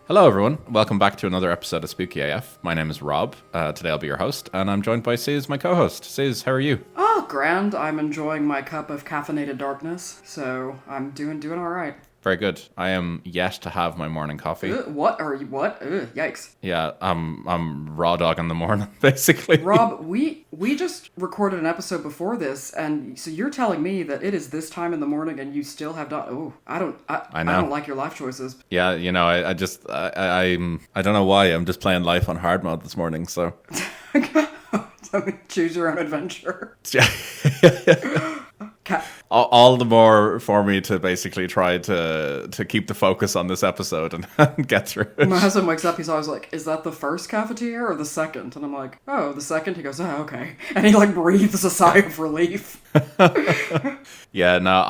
Hello, everyone. Welcome back to another episode of Spooky AF. My name is Rob. Today I'll be your host, and I'm joined by Suz, my co-host. Suz, how are you? Oh, grand. I'm enjoying my cup of caffeinated darkness, so I'm doing all right. Very good. I am yet to have my morning coffee. What are you? What? Yikes. Yeah, I'm raw dog in the morning, basically. Rob, we just recorded an episode before this, and so you're telling me that it is this time in the morning, and you still have not. Oh, I know. I don't like your life choices. Yeah, you know, I don't know why. I'm just playing life on hard mode this morning, so. Choose your own adventure. All the more for me to basically try to keep the focus on this episode and get through it. My husband wakes up, he's always like, is that the first cafeteria or the second? And I'm like, oh, the second? He goes, oh, okay. And he like breathes a sigh of relief. Yeah, no,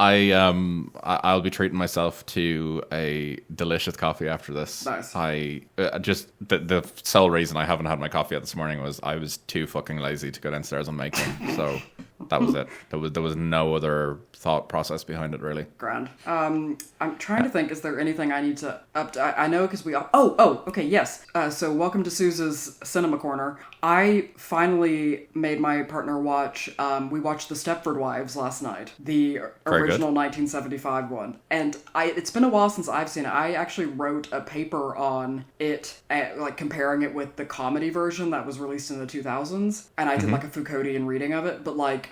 I'll be treating myself to a delicious coffee after this. Nice. The sole reason I haven't had my coffee yet this morning was I was too fucking lazy to go downstairs and make one. So that was it. There was no other thought process behind it, really. Grand. I'm trying to think, is there anything I need to I know because we... okay, yes. So welcome to Suz's Cinema Corner. I finally made my partner watch... we watched The Stepford Wives last night. The original 1975 one. And it's been a while since I've seen it. I actually wrote a paper on it, like comparing it with the comedy version that was released in the 2000s. And I did like a Foucauldian reading of it. But like,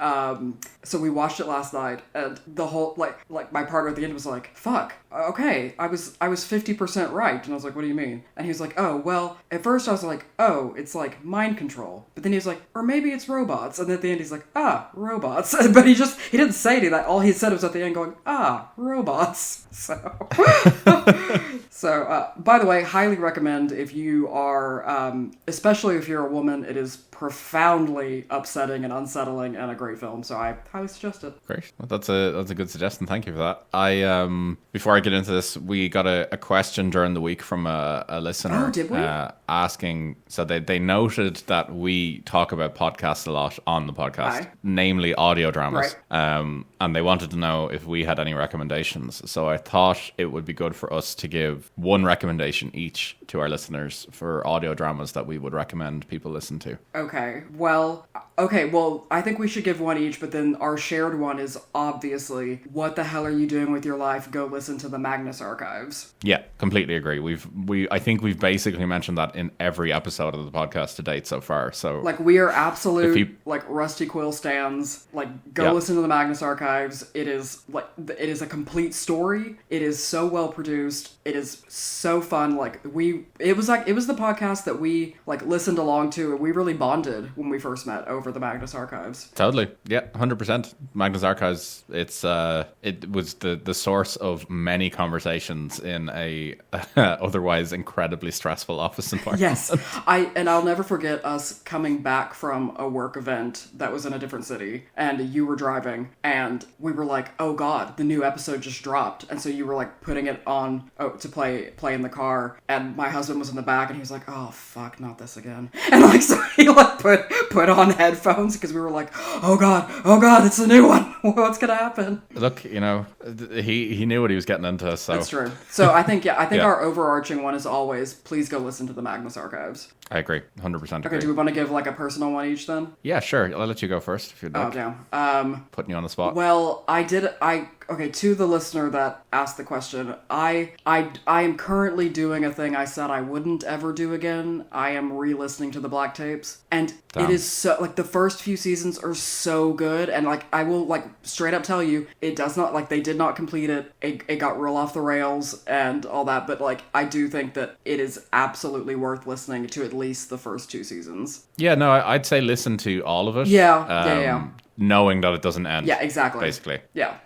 so we watched it last night. And the whole, like my partner at the end was like, fuck, okay, I was 50% right. And I was like, what do you mean? And he was like, oh, well, at first I was like, oh, it's like mind control. But then he was like, or maybe it's robots. And at the end he's like, robots. But he didn't say any of that. All he said was at the end going, robots. So, by the way, highly recommend if you are, especially if you're a woman, it is profoundly upsetting and unsettling and a great film. So I highly suggest it. Great. Well, that's a good suggestion. Thank you for that. Before I get into this, we got a question during the week from a listener. Oh, did we? Asking, so they noted that we talk about podcasts a lot on the podcast, namely audio dramas. Right. And they wanted to know if we had any recommendations. So I thought it would be good for us to give one recommendation each to our listeners for audio dramas that we would recommend people listen to. Okay, well, I think we should give one each, but then our shared one is obviously, what the hell are you doing with your life? Go listen to the Magnus Archives. Yeah, completely agree. I think we've basically mentioned that in every episode of the podcast to date so far. So like we are absolute like Rusty Quill stans. Like go listen to the Magnus Archives. It is a complete story. It is so well produced. It is so fun. Like it was the podcast that we like listened along to, and we really bonded when we first met over the Magnus Archives. Totally. Yeah, 100%. Magnus Archives, it was the source of many conversations in a otherwise incredibly stressful office environment. Yes. I'll never forget us coming back from a work event that was in a different city, and you were driving, and we were like, oh god, the new episode just dropped. And so you were like putting it on to play in the car, and my husband was in the back, and he was like, oh fuck, not this again. And like so he like put on headphones because we were like, oh god, it's a new one. What's gonna happen? Look, you know, he knew what he was getting into. So that's true. So I think our overarching one is always, please go listen to the Magnus Archives. I agree, 100% agree. Okay, do we want to give like a personal one each then? Yeah, sure. I'll let you go first if you'd like. Oh damn. Putting you on the spot. Well, to the listener that asked the question, I am currently doing a thing I said I wouldn't ever do again. I am re-listening to the black tapes, and it is so, like, the first few seasons are so good, and like I will like straight up tell you, it does not, like, they did not complete it. It got real off the rails and all that, but like I do think that it is absolutely worth listening to at least the first two seasons. Yeah, no, I'd say listen to all of it. Yeah. Knowing that it doesn't end. Yeah, exactly. Basically. Yeah.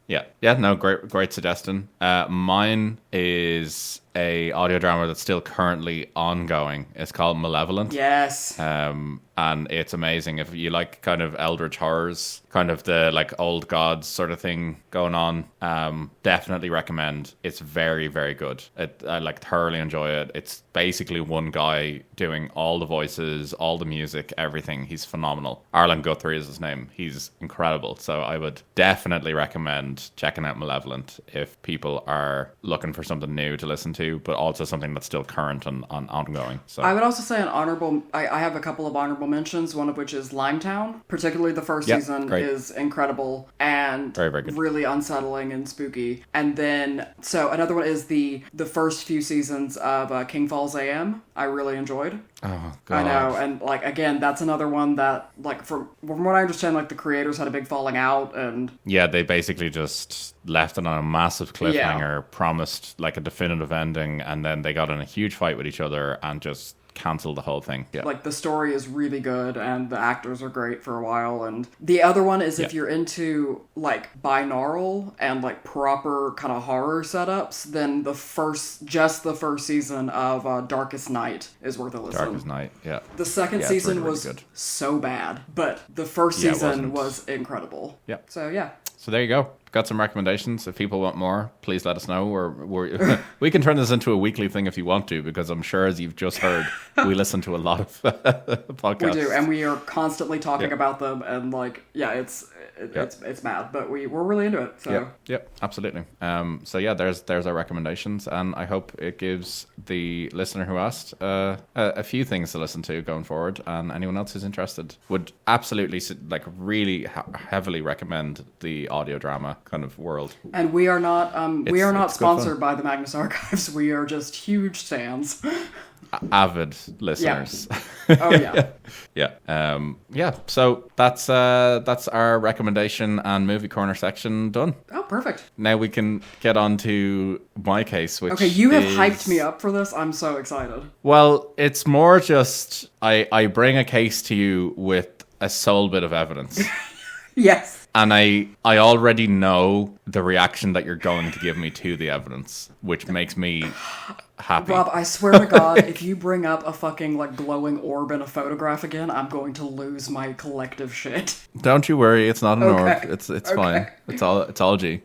No, great suggestion. Mine is a audio drama that's still currently ongoing. It's called Malevolent. Yes. And it's amazing. If you like kind of eldritch horrors, kind of the like old gods sort of thing going on, definitely recommend. It's very, very good. I like thoroughly enjoy it. It's basically one guy doing all the voices, all the music, everything. He's phenomenal. Arlen Guthrie is his name. He's incredible. So I would definitely recommend checking out Malevolent if people are looking for for something new to listen to, but also something that's still current and ongoing. So I would also say I have a couple of honorable mentions, one of which is Limetown. Particularly the first season is incredible and very, very good. Really unsettling and spooky. And then, so another one is the first few seasons of King Falls AM. I really enjoyed. Oh, God. I know, and like again, that's another one that like from what I understand, like the creators had a big falling out, and yeah, they basically just left it on a massive cliffhanger, promised like a definitive ending, and then they got in a huge fight with each other and just cancelled the whole thing. Yeah. Like the story is really good and the actors are great for a while. And the other one is if you're into like binaural and like proper kind of horror setups, then the first season of Darkest Night is worth a listen. Darkest Night, yeah. The second season was so bad, but the first season was incredible. Yeah. So yeah. So there you go. Got some recommendations. If people want more, please let us know. We can turn this into a weekly thing if you want to, because I'm sure, as you've just heard, we listen to a lot of podcasts. We do, and we are constantly talking about them, and like, it's mad, but we're really into it. So yep, absolutely. So yeah, there's our recommendations, and I hope it gives the listener who asked a few things to listen to going forward, and anyone else who's interested would absolutely really heavily recommend the audio drama kind of world. And we are not sponsored by the Magnus Archives. We are just huge fans. Avid listeners. Yeah. Oh yeah. Yeah. So that's our recommendation and movie corner section done. Oh, perfect. Now we can get on to my case, which you have hyped me up for this. I'm so excited. Well, it's more just I bring a case to you with a sole bit of evidence. Yes. And I already know the reaction that you're going to give me to the evidence, which makes me happy. Rob, I swear to God, if you bring up a fucking like glowing orb in a photograph again, I'm going to lose my collective shit. Don't you worry, it's not an orb. It's fine. It's all G.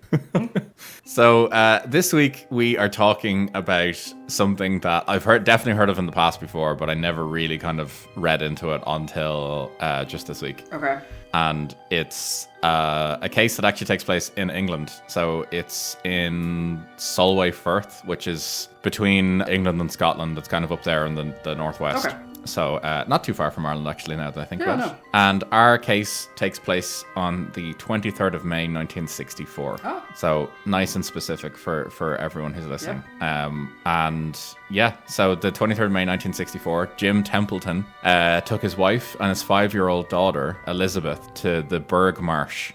So this week we are talking about something that I've definitely heard of in the past before, but I never really kind of read into it until just this week. Okay. And it's a case that actually takes place in England. So it's in Solway Firth, which is between England and Scotland. It's kind of up there in the northwest. Okay. So not too far from Ireland, actually, now that I think about it. No. And our case takes place on the 23rd of May, 1964. Oh. So nice and specific for everyone who's listening. Yeah. So the 23rd of May, 1964, Jim Templeton took his wife and his 5-year-old daughter, Elizabeth, to the Burgh Marsh,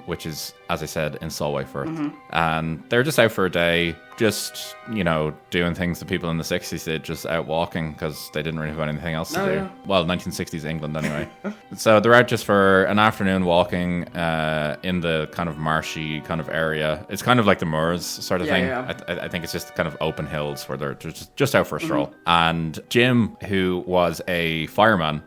which is, as I said, in Solway Firth. Mm-hmm. And they're just out for a day, just, doing things that people in the 60s did, just out walking, because they didn't really have anything else to do. Yeah. Well, 1960s England anyway. So they're out just for an afternoon walking in the kind of marshy kind of area. It's kind of like the moors sort of thing. Yeah. I think it's just kind of open hills where they're just out for a stroll. Mm-hmm. And Jim, who was a fireman,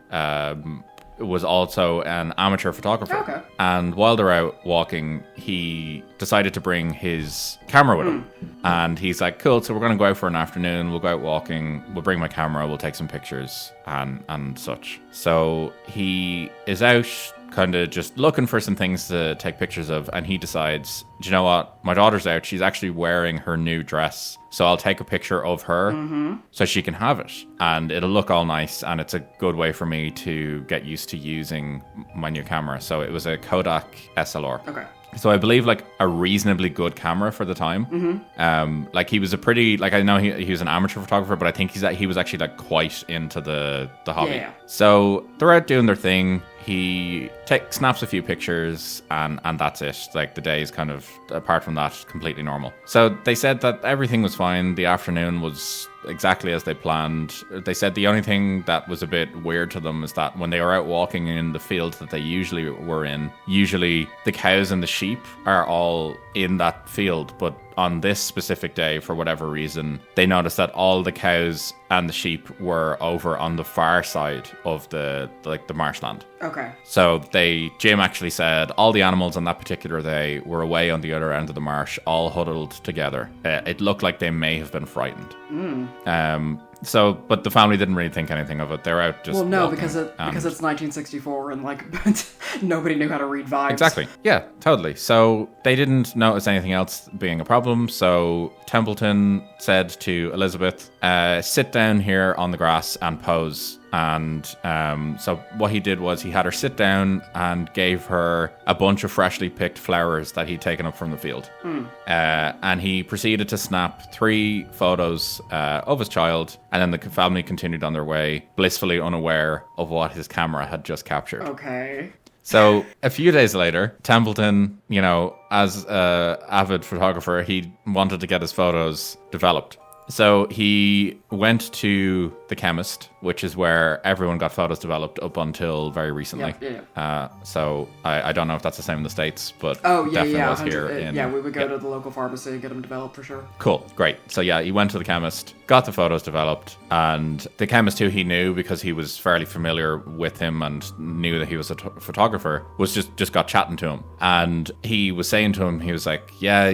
was also an amateur photographer. Okay. And while they're out walking, he decided to bring his camera with him. And he's like, cool, so we're going to go out for an afternoon. We'll go out walking. We'll bring my camera. We'll take some pictures and such. So he is out kind of just looking for some things to take pictures of, and he decides, do you know what, my daughter's out, she's actually wearing her new dress, so I'll take a picture of her so she can have it, and it'll look all nice, and it's a good way for me to get used to using my new camera. So it was a Kodak SLR. Okay. So I believe like a reasonably good camera for the time. Mm-hmm. Like he was a pretty, like I know he was an amateur photographer, but I think he was actually like quite into the hobby. Yeah. So they're out doing their thing. He snaps a few pictures and that's it. Like the day is kind of, apart from that, completely normal. So they said that everything was fine. The afternoon was exactly as they planned. They said the only thing that was a bit weird to them is that when they were out walking in the field that they usually were in, usually the cows and the sheep are all in that field, but on this specific day, for whatever reason, they noticed that all the cows and the sheep were over on the far side of the marshland. Okay. So Jim actually said all the animals on that particular day were away on the other end of the marsh, all huddled together. It looked like they may have been frightened. So, but the family didn't really think anything of it. They're out just because it's 1964 and like nobody knew how to read vibes. Exactly. Yeah, totally. So they didn't notice anything else being a problem. So Templeton said to Elizabeth, sit down here on the grass and pose. And so what he did was he had her sit down and gave her a bunch of freshly picked flowers that he'd taken up from the field. And he proceeded to snap 3 photos of his child. And then the family continued on their way, blissfully unaware of what his camera had just captured. Okay. So a few days later, Templeton, as an avid photographer, he wanted to get his photos developed. So he went to the chemist, which is where everyone got photos developed up until very recently. Yeah. So I don't know if that's the same in the States, but definitely was here. We would go to the local pharmacy and get them developed for sure. Cool, great. So yeah, he went to the chemist, got the photos developed, and the chemist who he knew because he was fairly familiar with him and knew that he was a photographer was just got chatting to him. And he was saying to him, he was like, yeah,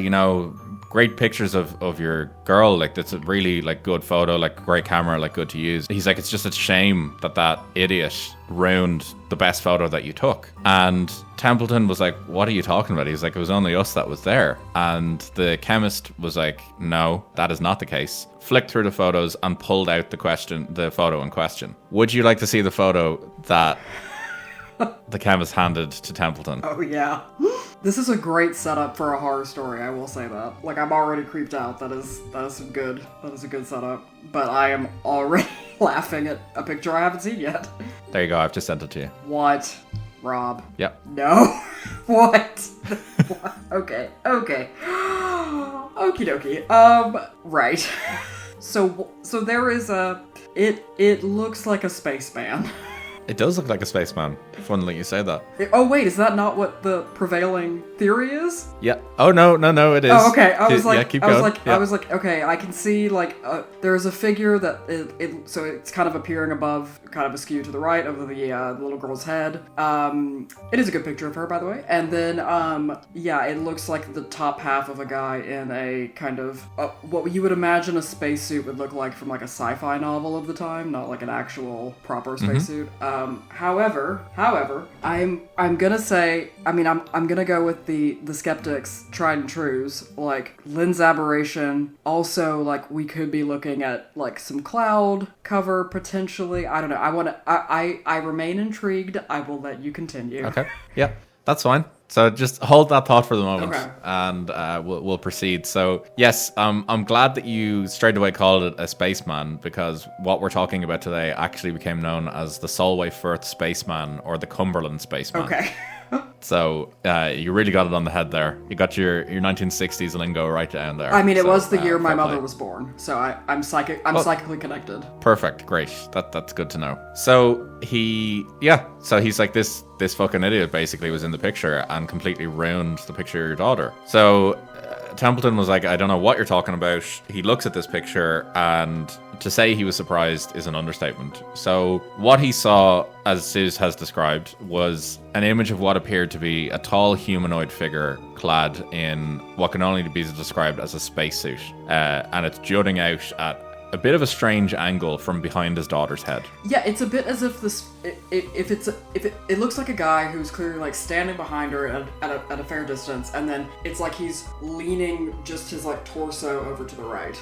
great pictures of your girl, like that's a really like good photo, like great camera, like good to use. He's like, it's just a shame that idiot ruined the best photo that you took. And Templeton was like, what are you talking about? He's like, it was only us that was there. And the chemist was like, no, that is not the case. Flicked through the photos and pulled out the photo in question. Would you like to see the photo that the chemist handed to Templeton? Oh yeah. This is a great setup for a horror story, I will say that. Like, I'm already creeped out. That is a good setup. But I am already laughing at a picture I haven't seen yet. There you go, I've just sent it to you. What? Rob? Yep. No? What? Okay. Okie dokie. Right. So there is it looks like a spaceman. It does look like a spaceman. Funnily you say that. Oh wait, is that not what the prevailing theory is? Yeah. Oh no, it is. Oh okay. I was like, keep going. I was like, okay, I can see like there's a figure that so it's kind of appearing above, kind of askew to the right of the little girl's head. It is a good picture of her, by the way. And then it looks like the top half of a guy in a kind of what you would imagine a spacesuit would look like from like a sci-fi novel of the time, not like an actual proper spacesuit. However, I'm gonna say, I'm gonna go with the skeptics' tried and trues, like lens aberration. Also, like we could be looking at like some cloud cover potentially. I don't know. I remain intrigued. I will let you continue. Okay. Yeah, that's fine. So just hold that thought for the moment, okay. And we'll proceed. So yes, I'm glad that you straight away called it a spaceman, because what we're talking about today actually became known as the Solway Firth Spaceman or the Cumberland Spaceman. Okay. So you really got it on the head there. You got your 1960s lingo right down there. I mean, it was the year my mother was born, so I'm psychically connected. Perfect, great. That's good to know. So he's like this fucking idiot basically was in the picture and completely ruined the picture of your daughter. So Templeton was like, I don't know what you're talking about. He looks at this picture, and to say he was surprised is an understatement. So what he saw, as Suz has described, was an image of what appeared to be a tall humanoid figure clad in what can only be described as a spacesuit. And it's jutting out at a bit of a strange angle from behind his daughter's head. Yeah, it's a bit as if it looks like a guy who's clearly like standing behind her at a fair distance, and then it's like he's leaning just his like torso over to the right.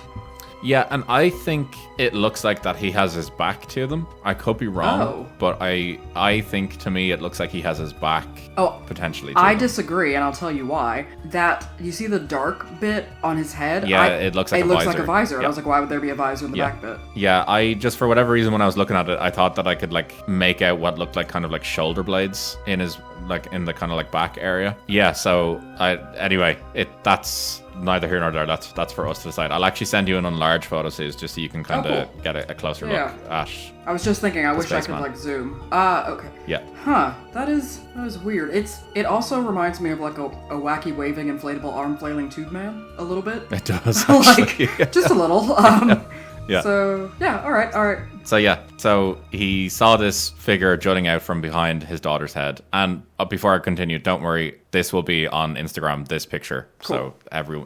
Yeah, and I think it looks like that he has his back to them. I could be wrong, but I think to me it looks like he has his back potentially to I them. Disagree, and I'll tell you why. That, you see the dark bit on his head? Yeah, it looks like a visor. It looks like a visor. Yep. And I was like, why would there be a visor in the back bit? Yeah, I just, for whatever reason, when I was looking at it, I thought that I could like make out what looked like kind of like shoulder blades in his, like in the kind of like back area. Yeah, so that's neither here nor there. That's for us to decide. I'll actually send you an enlarged photo, Suz, just so you can kind of get a closer look at. I was just thinking, I wish I could like zoom. Okay. Yeah. Huh. That is weird. It also reminds me of like a wacky waving inflatable arm flailing tube man a little bit. It does. Like just a little. Yeah. So yeah. All right. So yeah, So he saw this figure jutting out from behind his daughter's head. And before I continue, don't worry, this will be on Instagram, this picture. Cool. So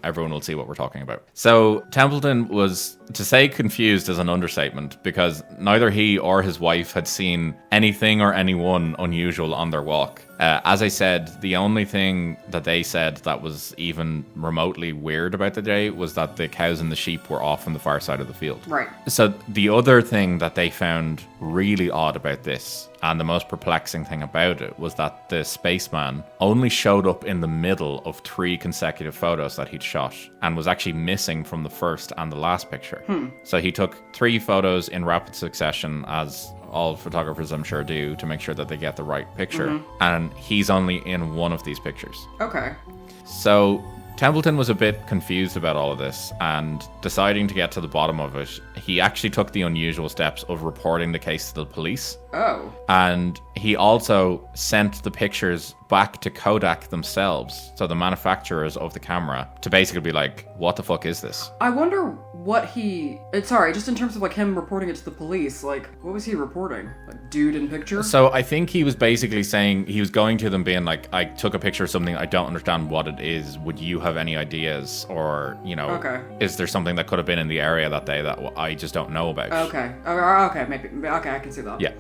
everyone will see what we're talking about. So Templeton was, to say confused is an understatement, because neither he or his wife had seen anything or anyone unusual on their walk. As I said, the only thing that they said that was even remotely weird about the day was that the cows and the sheep were off on the far side of the field. Right. So the other thing that they found really odd about this, and the most perplexing thing about it, was that the spaceman only showed up in the middle of 3 consecutive photos that he'd shot and was actually missing from the first and the last picture. So he took 3 photos in rapid succession, as all photographers I'm sure do, to make sure that they get the right picture. And he's only in one of these pictures. Okay. So Templeton was a bit confused about all of this, and deciding to get to the bottom of it, he actually took the unusual steps of reporting the case to the police. Oh. And he also sent the pictures back to Kodak themselves, so the manufacturers of the camera, to basically be like, what the fuck is this? I wonder what just in terms of like him reporting it to the police, like, what was he reporting? Like, dude in picture? So I think he was basically saying, he was going to them being like, I took a picture of something, I don't understand what it is. Would you have any ideas? Or, is there something that could have been in the area that day that I just don't know about? Okay, maybe. Okay, I can see that. Yeah.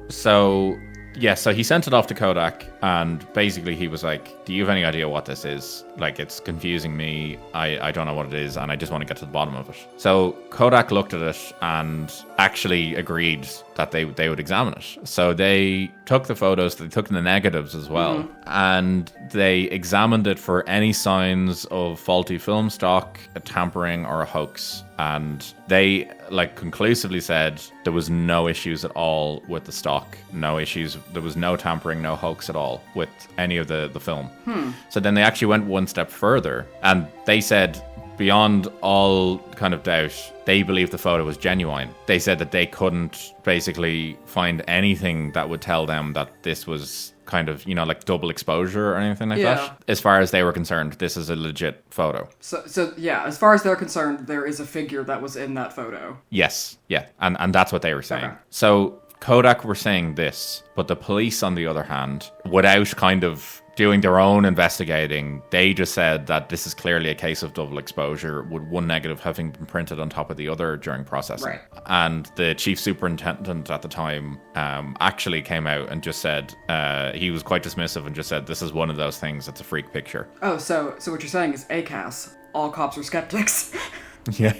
So he sent it off to Kodak, and basically he was like, do you have any idea what this is? Like, it's confusing me. I don't know what it is, and I just want to get to the bottom of it. So Kodak looked at it and actually agreed that they would examine it. So they took the photos, they took the negatives as well, and they examined it for any signs of faulty film stock, a tampering, or a hoax. And they conclusively said there was no issues at all with the stock, no issues. There was no tampering, no hoax at all with any of the film. So then they actually went one step further, and they said, beyond all kind of doubt, they believed the photo was genuine. They said that they couldn't basically find anything that would tell them that this was kind of, like double exposure or anything like that. As far as they were concerned, this is a legit photo. So yeah, as far as they're concerned, there is a figure that was in that photo. Yes, yeah, and that's what they were saying. Okay. So Kodak were saying this, but the police, on the other hand, without kind of doing their own investigating, they just said that this is clearly a case of double exposure, with one negative having been printed on top of the other during processing. Right. And the chief superintendent at the time actually came out and just said, he was quite dismissive and just said, this is one of those things, it's a freak picture. Oh, so what you're saying is ACAS, all cops are skeptics. Yeah.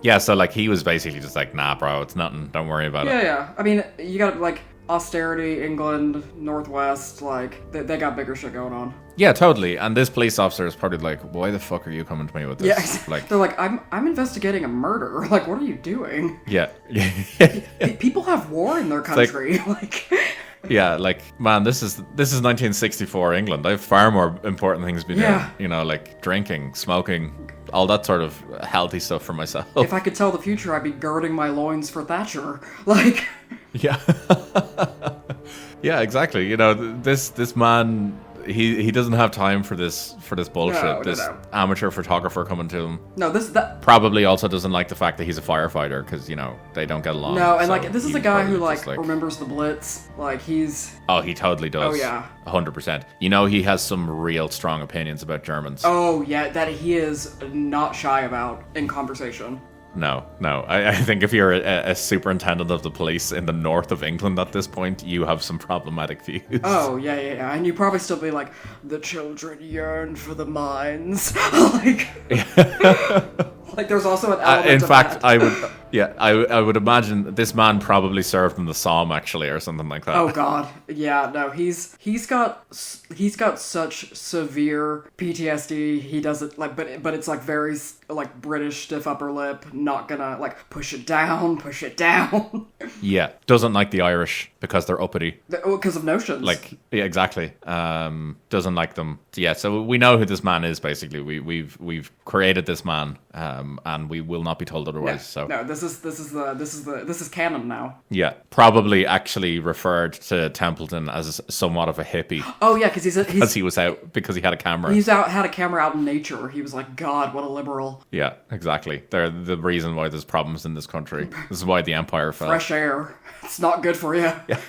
Yeah, so he was basically just like, nah, bro, it's nothing, don't worry about it. Yeah. I mean, you got austerity, England, Northwest, they got bigger shit going on. Yeah, totally. And this police officer is probably like, why the fuck are you coming to me with this? Yeah, they're like, I'm investigating a murder. Like, what are you doing? Yeah. People have war in their country. Yeah, man, this is 1964 England. I have far more important things to be doing. Drinking, smoking, all that sort of healthy stuff for myself. If I could tell the future, I'd be girding my loins for Thatcher. Yeah. Yeah, exactly. This man, he doesn't have time for this bullshit. No. Amateur photographer coming to him. No, that probably also doesn't like the fact that he's a firefighter, because they don't get along. No, and this is a guy who remembers the Blitz. Oh, he totally does. Oh yeah, 100%. He has some real strong opinions about Germans. Oh yeah, that he is not shy about in conversation. No. I think if you're a superintendent of the police in the north of England at this point, you have some problematic views. Oh, yeah. And you probably still be like, the children yearn for the mines. There's also an element in of fact, that. I would imagine this man probably served in the Somme, actually, or something like that. Oh God, yeah, no, he's got such severe PTSD. He doesn't but it's very British stiff upper lip, not gonna push it down. Yeah, doesn't like the Irish because they're uppity. Because of notions. Yeah, exactly. Doesn't like them. Yeah, so we know who this man is. Basically, we've created this man, and we will not be told otherwise. Yeah. So no, this this is canon now. Yeah, probably actually referred to Templeton as somewhat of a hippie. Oh yeah, because he was out because he had a camera. Had a camera out in nature. He was like, God, what a liberal. Yeah, exactly. They're the reason why there's problems in this country. This is why the empire fell. Fresh air. It's not good for you. Yeah.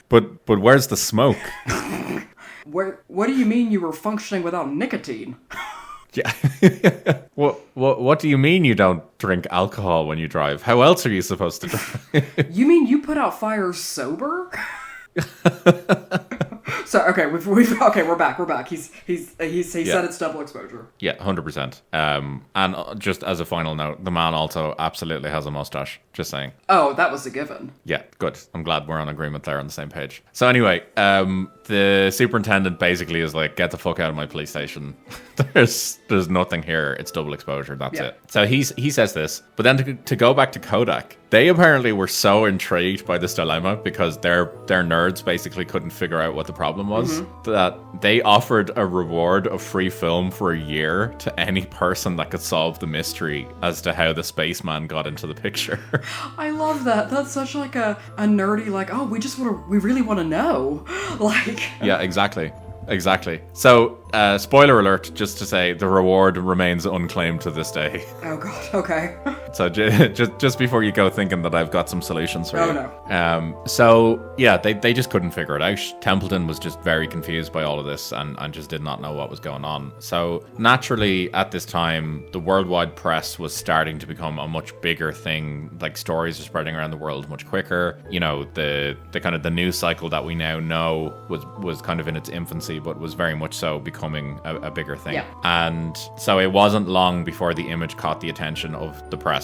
But where's the smoke? What do you mean you were functioning without nicotine? Yeah. What do you mean you don't drink alcohol when you drive? How else are you supposed to drive? You mean you put out fires sober? So okay, we're back. He said it's double exposure. Yeah, 100%. And just as a final note, the man also absolutely has a mustache. Just saying. Oh, that was a given. Yeah, good. I'm glad we're on agreement there on the same page. So anyway, the superintendent basically is like, get the fuck out of my police station. There's nothing here. It's double exposure. That's it. So he says this, but then to go back to Kodak, they apparently were so intrigued by this dilemma because their nerds basically couldn't figure out what the problem was that they offered a reward of free film for a year to any person that could solve the mystery as to how the spaceman got into the picture. I love that. That's such like a nerdy, like, oh, we really want to know. Like, yeah, exactly. So, spoiler alert, just to say, the reward remains unclaimed to this day. Oh god, okay. So just before you go thinking that I've got some solutions for you. Oh no. So yeah, they just couldn't figure it out. Templeton was just very confused by all of this and just did not know what was going on. So naturally at this time, the worldwide press was starting to become a much bigger thing. Like stories are spreading around the world much quicker. You know, the kind of the news cycle that we now know was kind of in its infancy, but was very much so becoming a bigger thing. Yeah. And so it wasn't long before the image caught the attention of the press.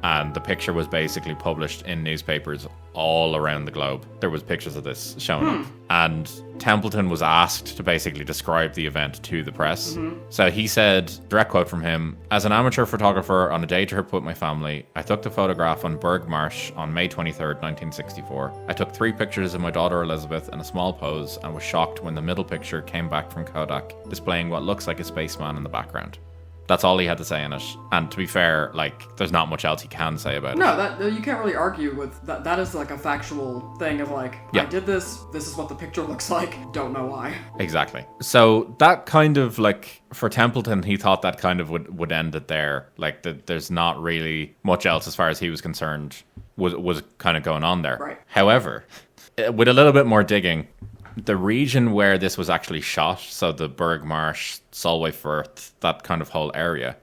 And the picture was basically published in newspapers all around the globe. There was pictures of this showing up. And Templeton was asked to basically describe the event to the press. So he said, direct quote from him, "As an amateur photographer on a day trip with my family, I took the photograph on Berg Marsh on May 23rd, 1964. I took 3 pictures of my daughter Elizabeth in a small pose and was shocked when the middle picture came back from Kodak, displaying what looks like a spaceman in the background." That's all he had to say in it. And to be fair, like, there's not much else he can say about it. No, that you can't really argue with that. That is like a factual thing of like, I did this. This is what the picture looks like. Don't know why. Exactly. So that kind of like, for Templeton, he thought that kind of would end it there. Like, there's not really much else as far as he was concerned was kind of going on there. Right. However, with a little bit more digging, the region where this was actually shot, so the Berg Marsh, Solway Firth, that kind of whole area,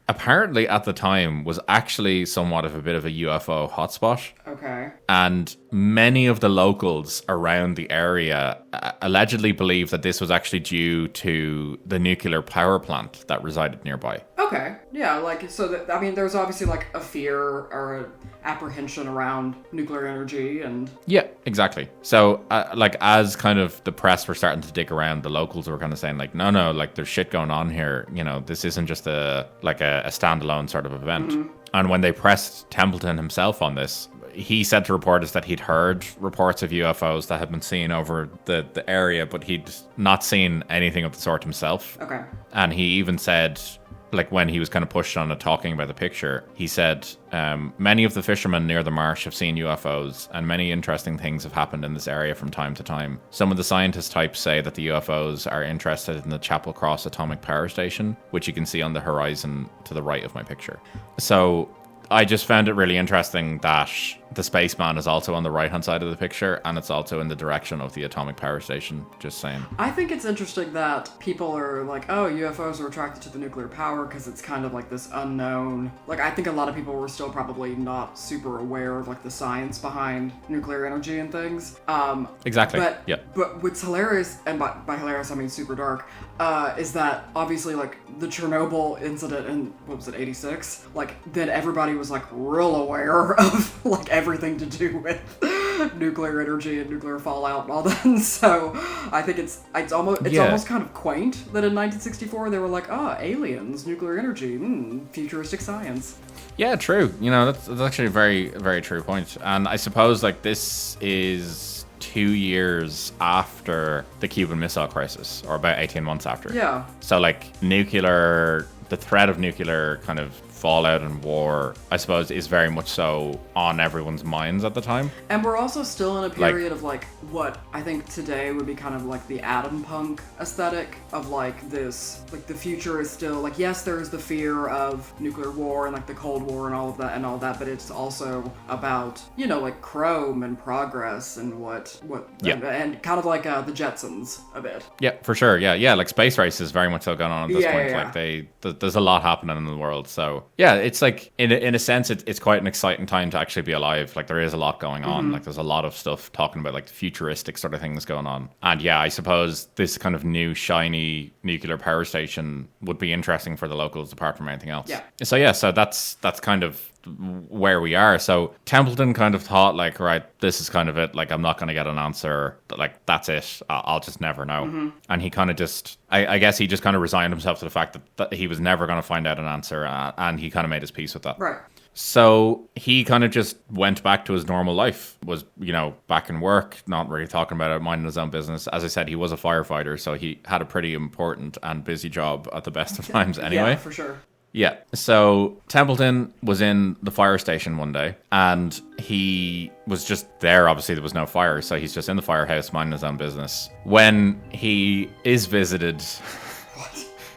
apparently at the time was actually somewhat of a bit of a UFO hotspot. Okay. And many of the locals around the area allegedly believe that this was actually due to the nuclear power plant that resided nearby. Okay. Yeah, like, so that, I mean, there's obviously like a fear or an apprehension around nuclear energy and... Yeah, exactly. So, like, as kind of the press were starting to dig around, the locals were kind of saying, like, no, like, there's shit going on here. You know, this isn't just a standalone sort of event. And when they pressed Templeton himself on this, he said to reporters that he'd heard reports of UFOs that had been seen over the area, but he'd not seen anything of the sort himself. Okay. And he even said, like, when he was kind of pushed on it talking about the picture, he said, many of the fishermen near the marsh have seen UFOs, and many interesting things have happened in this area from time to time. Some of the scientist types say that the UFOs are interested in the Chapel Cross atomic power station, which you can see on the horizon to the right of my picture. So I just found it really interesting that the spaceman is also on the right-hand side of the picture, and it's also in the direction of the atomic power station, just saying. I think it's interesting that people are like, oh, UFOs are attracted to the nuclear power because it's kind of like this unknown... Like, I think a lot of people were still probably not super aware of, like, the science behind nuclear energy and things. Exactly, But what's hilarious, and by hilarious I mean super dark, is that obviously, like, the Chernobyl incident in, what was it, 86? Like, then everybody was, like, real aware of, like, everything to do with nuclear energy and nuclear fallout and all that. And so I think it's almost kind of quaint that in 1964 they were like, aliens, nuclear energy, futuristic science. Yeah, true. You know, that's actually a very, very true point. And I suppose, like, this is 2 years after the Cuban Missile Crisis, or about 18 months after. Yeah. So, like, the threat of nuclear kind of fallout and war, I suppose, is very much so on everyone's minds at the time. And we're also still in a period of like what I think today would be kind of like the atom punk aesthetic of like this, like the future is still like, yes, there's the fear of nuclear war and like the Cold War and all that, but it's also about, you know, like chrome and progress and what and kind of like the Jetsons a bit. Yeah, for sure. Yeah, like space race is very much so going on at this point. Yeah. Like there's a lot happening in the world. So yeah, it's like in a sense it's quite an exciting time to actually be alive. Like there is a lot going on. Like there's a lot of stuff talking about like the futuristic sort of things going on. And yeah, I suppose this kind of new shiny nuclear power station would be interesting for the locals apart from anything else. So that's kind of where we are. So Templeton kind of thought like, right, this is kind of it. Like I'm not going to get an answer. Like that's it. I'll just never know. And he kind of just, I guess he just kind of resigned himself to the fact that he was never going to find out an answer. And he kind of made his peace with that. Right. So he kind of just went back to his normal life, was, you know, back in work, not really talking about it, minding his own business. As I said, he was a firefighter, so he had a pretty important and busy job at the best of times anyway. Yeah, for sure. Yeah. So Templeton was in the fire station one day and he was just there. Obviously, there was no fire. So he's just in the firehouse minding his own business when he is visited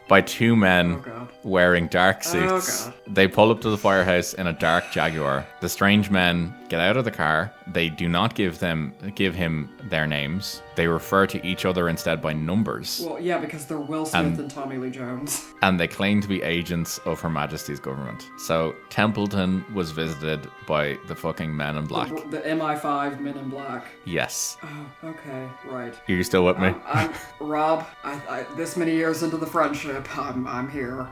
by two men wearing dark suits. They pull up to the firehouse in a dark Jaguar. The strange men get out of the car. They do not give him their names. They refer to each other instead by numbers. Well, yeah, because they're Will Smith and Tommy Lee Jones. And they claim to be agents of Her Majesty's government. So Templeton was visited by the fucking Men in Black. The MI5 Men in Black. Yes. Oh, okay, right. Are you still with me? I'm Rob. I this many years into the friendship, I'm here.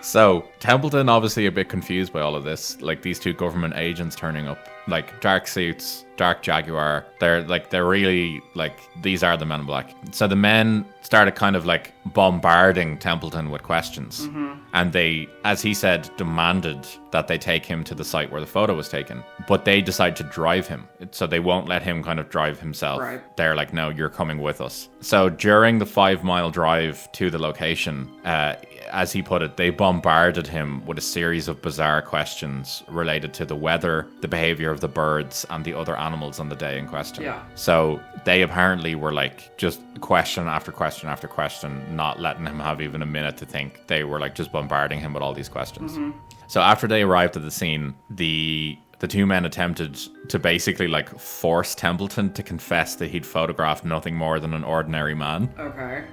So Templeton obviously a bit confused by all of this, like these two government agents turning up, like dark suits, dark Jaguar. They're really like, these are the Men in Black. So the men started kind of like bombarding Templeton with questions, and they, as he said, demanded that they take him to the site where the photo was taken. But they decide to drive him, so they won't let him kind of drive himself. Right. They're like, no, you're coming with us. So during the 5-mile drive to the location, as he put it, they bombarded him with a series of bizarre questions related to the weather, the behavior of the birds, and the other animals on the day in question. Yeah. So they apparently were like just question after question after question, not letting him have even a minute to think. They were like just bombarding him with all these questions. So after they arrived at the scene, the two men attempted to basically like force Templeton to confess that he'd photographed nothing more than an ordinary man. Okay.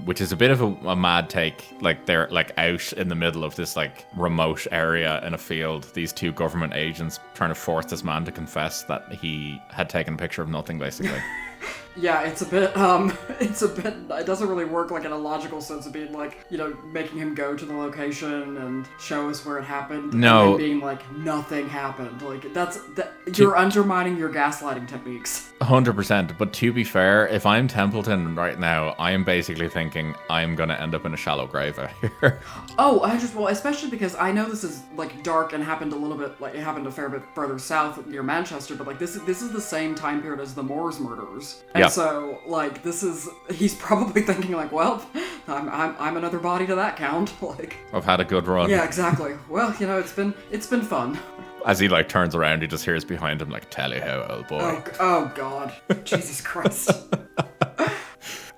Which is a bit of a mad take. Like they're like out in the middle of this like remote area in a field, these two government agents trying to force this man to confess that he had taken a picture of nothing, basically. Yeah, it doesn't really work like in a logical sense of being like, you know, making him go to the location and show us where it happened. No. And then being like, nothing happened. Like, you're undermining your gaslighting techniques. 100%. But to be fair, if I'm Templeton right now, I am basically thinking I'm going to end up in a shallow grave out here. Oh, especially because I know this is like dark and happened a little bit, like it happened a fair bit further south near Manchester, but like this is the same time period as the Moors murders. And so like he's probably thinking like, well, I'm another body to that count. Like I've had a good run. Yeah, exactly. Well, you know, it's been fun. As he like turns around, he just hears behind him like, "Tally ho, old boy." Oh God, Jesus Christ.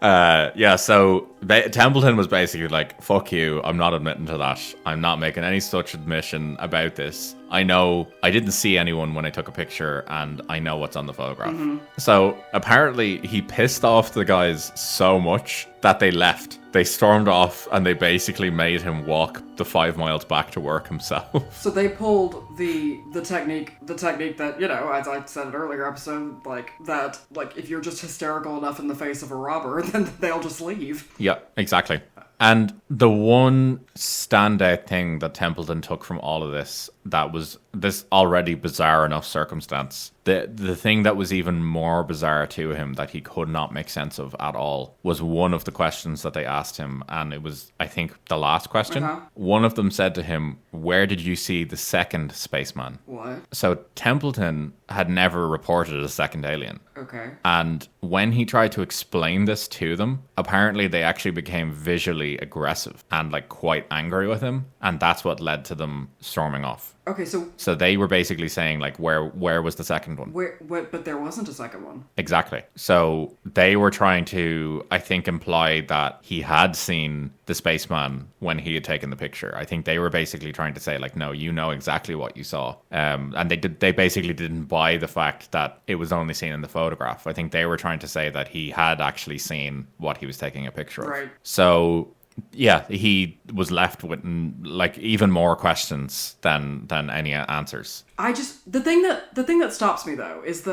So Templeton was basically like, fuck you, I'm not admitting to that. I'm not making any such admission about this. I know I didn't see anyone when I took a picture, and I know what's on the photograph. So apparently he pissed off the guys so much that they left. They stormed off and they basically made him walk the 5 miles back to work himself. So they pulled the technique that, you know, as I said in an earlier episode, like that, like if you're just hysterical enough in the face of a robber, then they'll just leave. Yeah, exactly. And the one standout thing that Templeton took from all of this, that was this already bizarre enough circumstance, the thing that was even more bizarre to him that he could not make sense of at all was one of the questions that they asked him, and it was, I think, the last question. one of them said to him, "Where did you see the second spaceman?" What? So Templeton had never reported a second alien. Okay. And when he tried to explain this to them, apparently they actually became visually aggressive and like quite angry with him. And that's what led to them storming off. Okay, So they were basically saying like, where was the second one? But there wasn't a second one. Exactly. So they were trying to, I think, imply that he had seen the spaceman when he had taken the picture. I think they were basically trying to say like, no, you know exactly what you saw. And they basically didn't buy the fact that it was only seen in the photograph. I think they were trying to say that he had actually seen what he was taking a picture of. Right. So yeah, he was left with like even more questions than any answers. The thing that stops me though is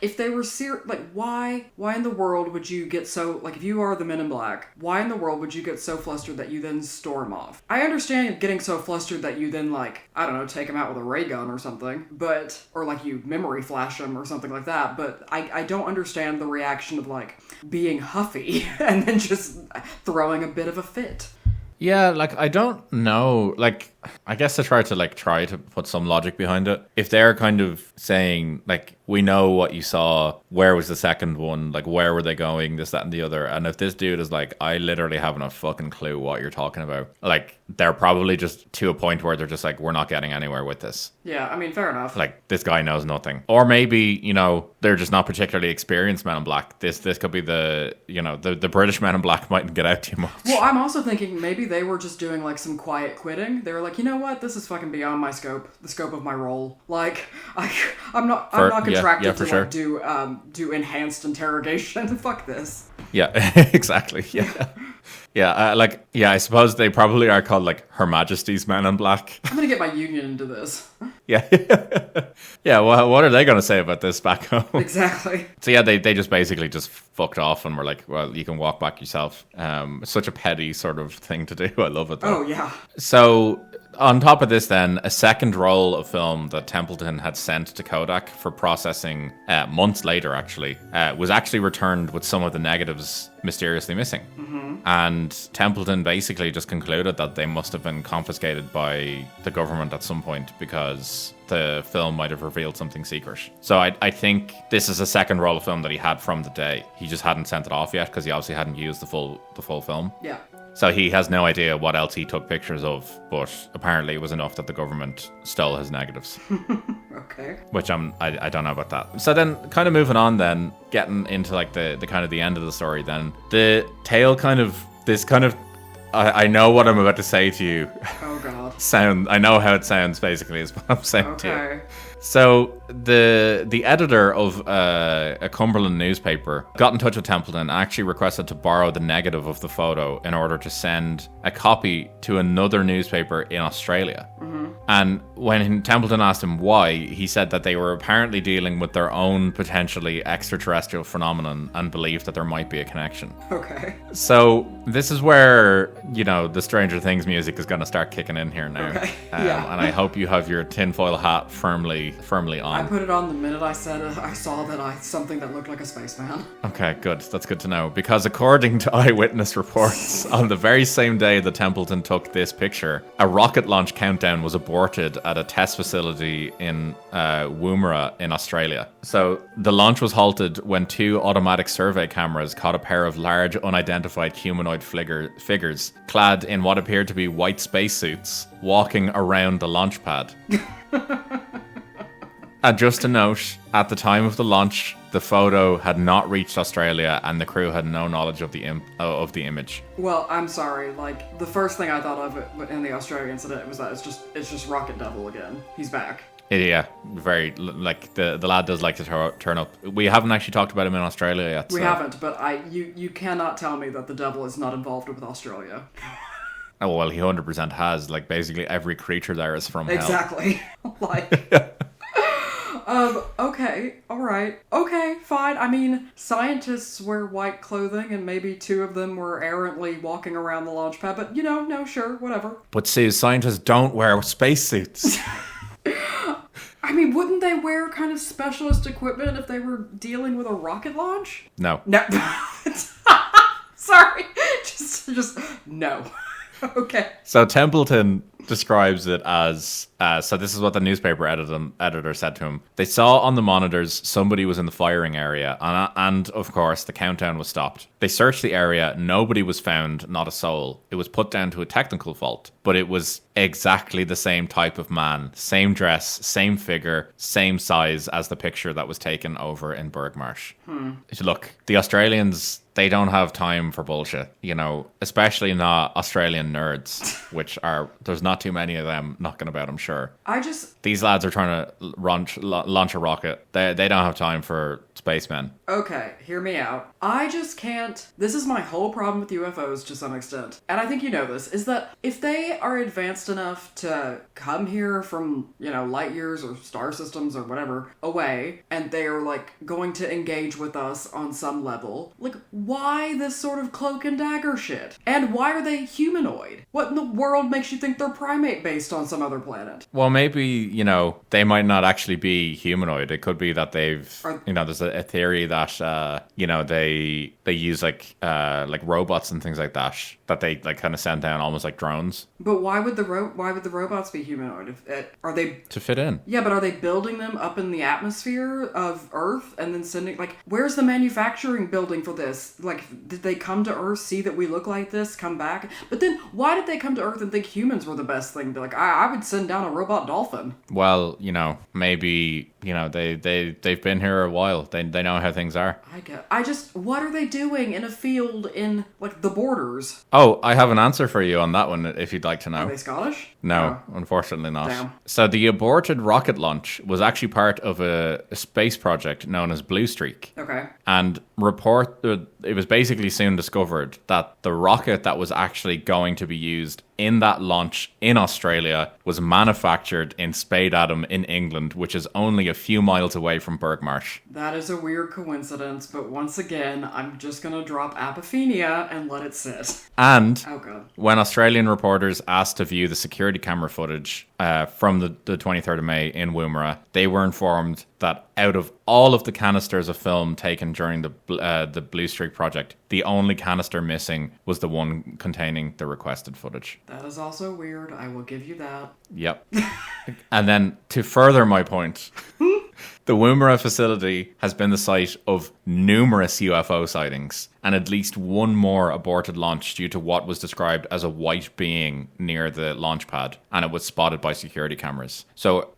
if they were why in the world would you get so, like, if you are the Men in Black, why in the world would you get so flustered that you then storm off? I understand getting so flustered that you then, like, I don't know, take him out with a ray gun or something, or like you memory flash him or something like that, but I don't understand the reaction of like being huffy and then just throwing a bit of a fit. Yeah, like, I don't know. Like, I guess to try to put some logic behind it. If they're kind of saying, like, we know what you saw, where was the second one? Like, where were they going? This, that, and the other. And if this dude is like, I literally haven't a fucking clue what you're talking about. Like, they're probably just to a point where they're just like, we're not getting anywhere with this. Yeah, I mean, fair enough. Like, this guy knows nothing. Or maybe, you know, they're just not particularly experienced Men in Black. This could be the British Men in Black mightn't get out too much. Well, I'm also thinking maybe they were just doing like some quiet quitting. They were like, you know what, this is fucking beyond my scope, the scope of my role. Like, I'm not contracted to sure. Like do enhanced interrogation. Fuck this. Yeah, exactly. Yeah. Yeah, I suppose they probably are called, like, Her Majesty's Men in Black. I'm gonna get my union into this. Yeah. Yeah, well, what are they going to say about this back home? Exactly. So, yeah, they just basically just fucked off and were like, well, you can walk back yourself. Such a petty sort of thing to do. I love it, though. Oh, yeah. So, on top of this, then, a second roll of film that Templeton had sent to Kodak for processing months later, actually, was actually returned with some of the negatives mysteriously missing. Mm-hmm. And Templeton basically just concluded that they must have been confiscated by the government at some point because the film might have revealed something secret. So I think this is a second roll of film that he had from the day. He just hadn't sent it off yet because he obviously hadn't used the full film. Yeah. So he has no idea what else he took pictures of, but apparently it was enough that the government stole his negatives. Okay. Which I don't know about that. So then, kind of moving on then, getting into like the kind of the end of the story then. The tale I know what I'm about to say to you. Oh god. I know how it sounds basically is what I'm saying to you. Okay. So the editor of a Cumberland newspaper got in touch with Templeton and actually requested to borrow the negative of the photo in order to send a copy to another newspaper in Australia. Mm-hmm. And when Templeton asked him why, he said that they were apparently dealing with their own potentially extraterrestrial phenomenon and believed that there might be a connection. Okay. So this is where, you know, the Stranger Things music is going to start kicking in here now. Okay. Yeah. And I hope you have your tinfoil hat firmly on. I put it on the minute I said it. I saw something that looked like a spaceman. Okay, good. That's good to know. Because according to eyewitness reports, on the very same day that Templeton took this picture, a rocket launch countdown was aborted at a test facility in Woomera in Australia. So the launch was halted when two automatic survey cameras caught a pair of large unidentified humanoid figures clad in what appeared to be white spacesuits walking around the launch pad. And just a note, at the time of the launch, the photo had not reached Australia and the crew had no knowledge of the image. Well, I'm sorry, like, the first thing I thought of in the Australia incident was that it's just Rocket Devil again. He's back. Yeah, very, like, the lad does like to turn up. We haven't actually talked about him in Australia yet. We haven't, but you cannot tell me that the devil is not involved with Australia. Oh, well, he 100% has. Like, basically every creature there is from hell. Exactly. Like... Okay, alright. Okay, fine. I mean, scientists wear white clothing and maybe two of them were errantly walking around the launch pad, but, you know, no, sure, whatever. But see, scientists don't wear spacesuits. I mean, wouldn't they wear kind of specialist equipment if they were dealing with a rocket launch? No. No. Sorry. Just no. Okay. So Templeton describes it as, so this is what the newspaper editor said to him. They saw on the monitors somebody was in the firing area, and of course the countdown was stopped. They searched the area, nobody was found, not a soul. It was put down to a technical fault, but it was exactly the same type of man, same dress, same figure, same size as the picture that was taken over in Bergmarsh. Look, the Australians, they don't have time for bullshit, you know, especially not Australian nerds, which are, there's not too many of them knocking about, I'm sure. These lads are trying to launch a rocket. They don't have time for spacemen. Okay, hear me out. I just can't. This is my whole problem with UFOs to some extent. And I think you know this, is that if they are advanced enough to come here from, you know, light years or star systems or whatever away, and they are like going to engage with us on some level, like, why this sort of cloak and dagger shit? And why are they humanoid? What in the world makes you think they're primate based on some other planet? Well, maybe, you know, they might not actually be humanoid. It could be that they've, you know, there's a theory that, you know, they use like robots and things like that they like kind of send down almost like drones. But why would the robots be humanoid? Are they to fit in? Yeah, but are they building them up in the atmosphere of Earth and then sending, like, where's the manufacturing building for this? Like, did they come to Earth, see that we look like this, come back? But then why did they come to Earth and think humans were the best thing? Be like, I would send down a robot dolphin. Well, you know, maybe, you know, they've been here a while. They know how things are. What are they doing in a field in, like, the borders? Oh, I have an answer for you on that one if you'd like to know. Are they Scottish? No, Unfortunately not. Damn. So the aborted rocket launch was actually part of a space project known as Blue Streak. Okay. And it was basically soon discovered that the rocket that was actually going to be used in that launch in Australia was manufactured in Spadeadam in England, which is only a few miles away from Bergmarsh. That is a weird coincidence, but once again, I'm just going to drop apophenia and let it sit. And God. When Australian reporters asked to view the security camera footage from the 23rd of May in Woomera, they were informed that out of all of the canisters of film taken during the Blue Streak project, the only canister missing was the one containing the requested footage. That is also weird. I will give you that. Yep. And then to further my point, the Woomera facility has been the site of numerous UFO sightings and at least one more aborted launch due to what was described as a white being near the launch pad, and it was spotted by security cameras. So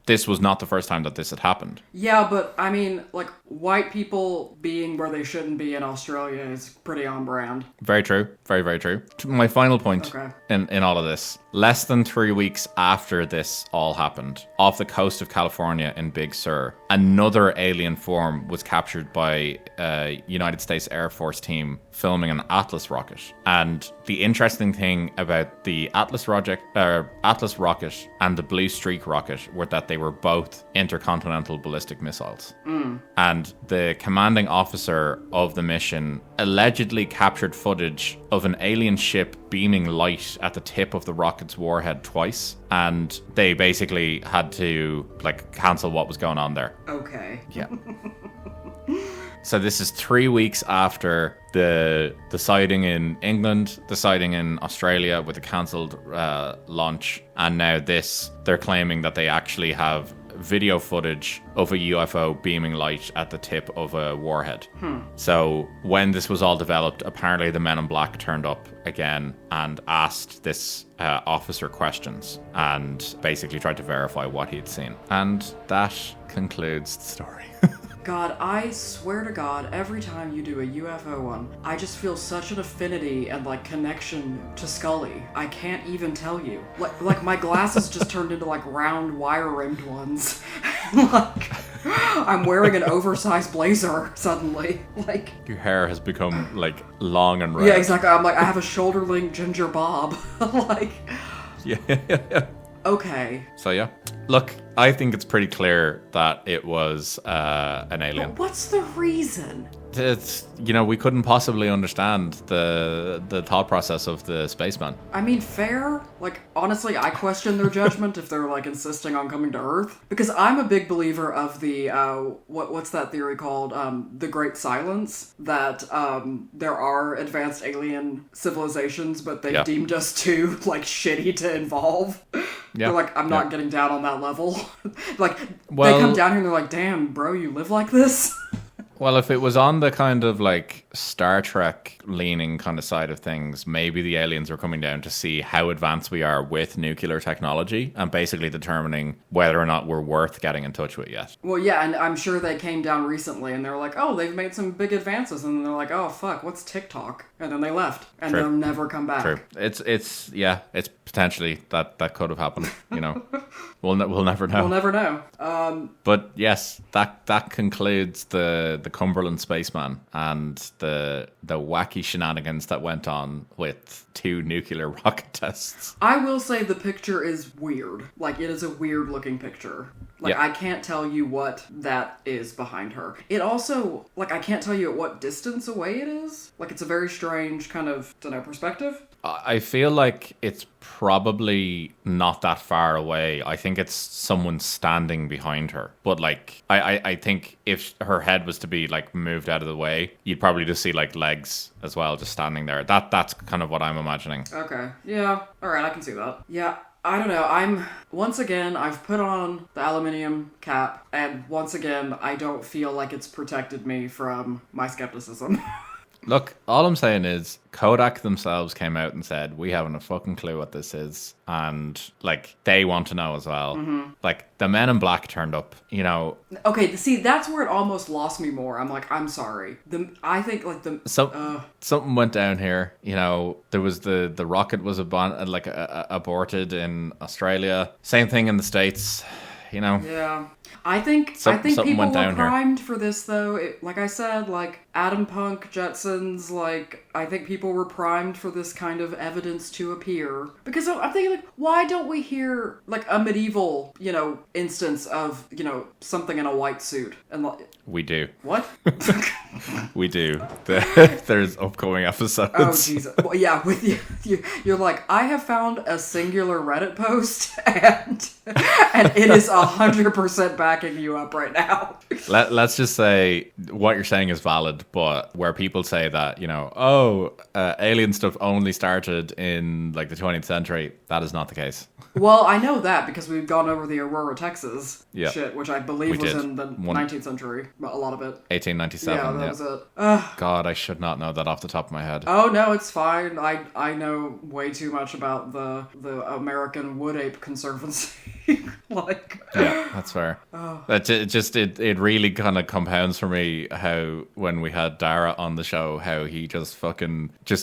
this was not the first time that this had happened. Yeah, but I mean, like, white people being where they shouldn't be in Australia is pretty on brand. Very true. Very, very true. My final point in all of this. Less than 3 weeks after this all happened, off the coast of California in Big Sur, another alien form was captured by a United States Air Force team filming an Atlas rocket. And the interesting thing about the Atlas rocket and the Blue Streak rocket were that they were both intercontinental ballistic missiles. And the commanding officer of the mission allegedly captured footage of an alien ship beaming light at the tip of the rocket's warhead twice, and they basically had to cancel what was going on there. Okay. Yeah. So this is 3 weeks after the sighting in England, the sighting in Australia with the cancelled launch, and now they're claiming that they actually have video footage of a UFO beaming light at the tip of a warhead. So when this was all developed, apparently the Men in Black turned up again and asked this officer questions and basically tried to verify what he'd seen. And that concludes the story. God, I swear to God, every time you do a UFO one, I just feel such an affinity and connection to Scully. I can't even tell you. Like my glasses just turned into round wire-rimmed ones. I'm wearing an oversized blazer suddenly. Your hair has become long and red. Yeah, exactly. I'm I have a shoulder-length ginger bob. Yeah. Okay. So yeah, look, I think it's pretty clear that it was an alien. But what's the reason? it's, we couldn't possibly understand the thought process of the spaceman. I mean, fair. Like, honestly, I question their judgment if they're, like, insisting on coming to Earth. Because I'm a big believer of the, what's that theory called? The Great Silence. That, there are advanced alien civilizations, but they've deemed us too, like, shitty to involve. They're like, I'm not getting down on that level. Like, they come down here and they're like, damn, bro, you live like this? Well, if it was on the kind of like Star Trek leaning kind of side of things, maybe the aliens were coming down to see how advanced we are with nuclear technology and basically determining whether or not we're worth getting in touch with yet. Well, yeah, and I'm sure they came down recently and they're like, oh, they've made some big advances. And then they're like, oh, fuck, what's TikTok? And then they left. And they'll never come back. True. It's potentially that could have happened, We'll never know. We'll never know. But yes, that concludes the Cumberland Spaceman and the wacky shenanigans that went on with 2 nuclear rocket tests. I will say the picture is weird. Like, it is a weird looking picture. Like, I can't tell you what that is behind her. It also, like, I can't tell you at what distance away it is. Like, it's a very strange kind of, perspective. I feel like it's probably not that far away. I think it's someone standing behind her. But, like, I think if her head was to be, like, moved out of the way, you'd probably just see, like, legs as well just standing there. That's kind of what I'm imagining. Okay. Yeah. All right, I can see that. Yeah. I don't know, once again, I've put on the aluminium cap, and once again, I don't feel like it's protected me from my skepticism. Look, all I'm saying is Kodak themselves came out and said, we haven't a fucking clue what this is. And, like, they want to know as well. Mm-hmm. Like, the Men in Black turned up, Okay, see, that's where it almost lost me more. I'm like, I'm sorry. I think, like, something went down here. There was the rocket was aborted in Australia. Same thing in the States, Yeah. I think people were primed for this, though. Like I said, like, Atom Punk, Jetsons, like, I think people were primed for this kind of evidence to appear. Because I'm thinking, like, why don't we hear, like, a medieval, instance of, something in a white suit? And we do. What? We do. There's upcoming episodes. Oh, Jesus. Well, yeah, with you're like, I have found a singular Reddit post, and it is 100% backing you up right now. Let's just say what you're saying is valid, but where people say that, alien stuff only started in, like, the 20th century, that is not the case. Well, I know that because we've gone over the Aurora, Texas shit, which I believe was in the 19th century, a lot of it. 1897. Yeah, that was it. God, I should not know that off the top of my head. Oh, no, it's fine. I know way too much about the American Wood Ape Conservancy. Yeah, that's fair. Oh. It really kind of compounds for me how when we had Dara on the show, how he just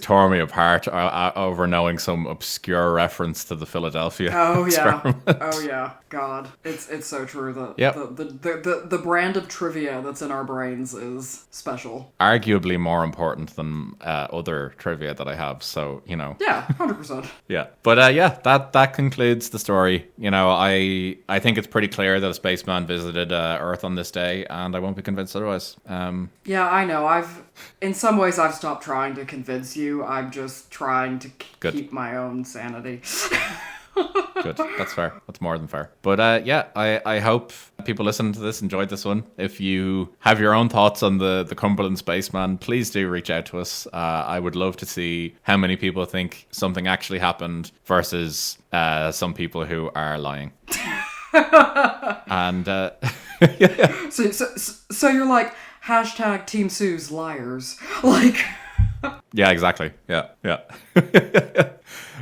tore me apart over knowing some obscure reference to the Philadelphia. Oh experiment. Yeah. Oh yeah. God, it's so true. The brand of trivia that's in our brains is special. Arguably more important than other trivia that I have. So Yeah, 100%. Yeah, but that concludes the story. I think it's pretty clear that a spaceman visited Earth on this day, and I won't be convinced otherwise. Yeah, I know. In some ways, I've stopped trying to convince you. I'm just trying to keep my own sanity. Good. That's fair. That's more than fair. But I hope people listening to this enjoyed this one. If you have your own thoughts on the Cumberland Spaceman, please do reach out to us. I would love to see how many people think something actually happened versus some people who are lying. And yeah. So you're like #Team Suz liars. Like. Yeah, exactly. Yeah.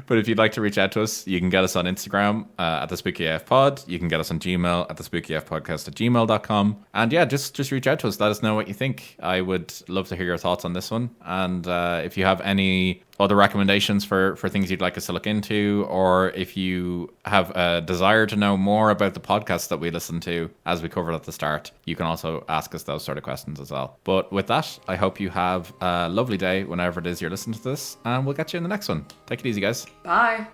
But if you'd like to reach out to us, you can get us on Instagram at the Spooky AF Pod. You can get us on Gmail at the spookyafpodcast@gmail.com. And yeah, just reach out to us. Let us know what you think. I would love to hear your thoughts on this one. And if you have any other recommendations for things you'd like us to look into, or if you have a desire to know more about the podcast that we listen to, as we covered at the start, you can also ask us those sort of questions as well. But with that, I hope you have a lovely day whenever it is you're listening to this, and we'll catch you in the next one. Take it easy, guys. Bye.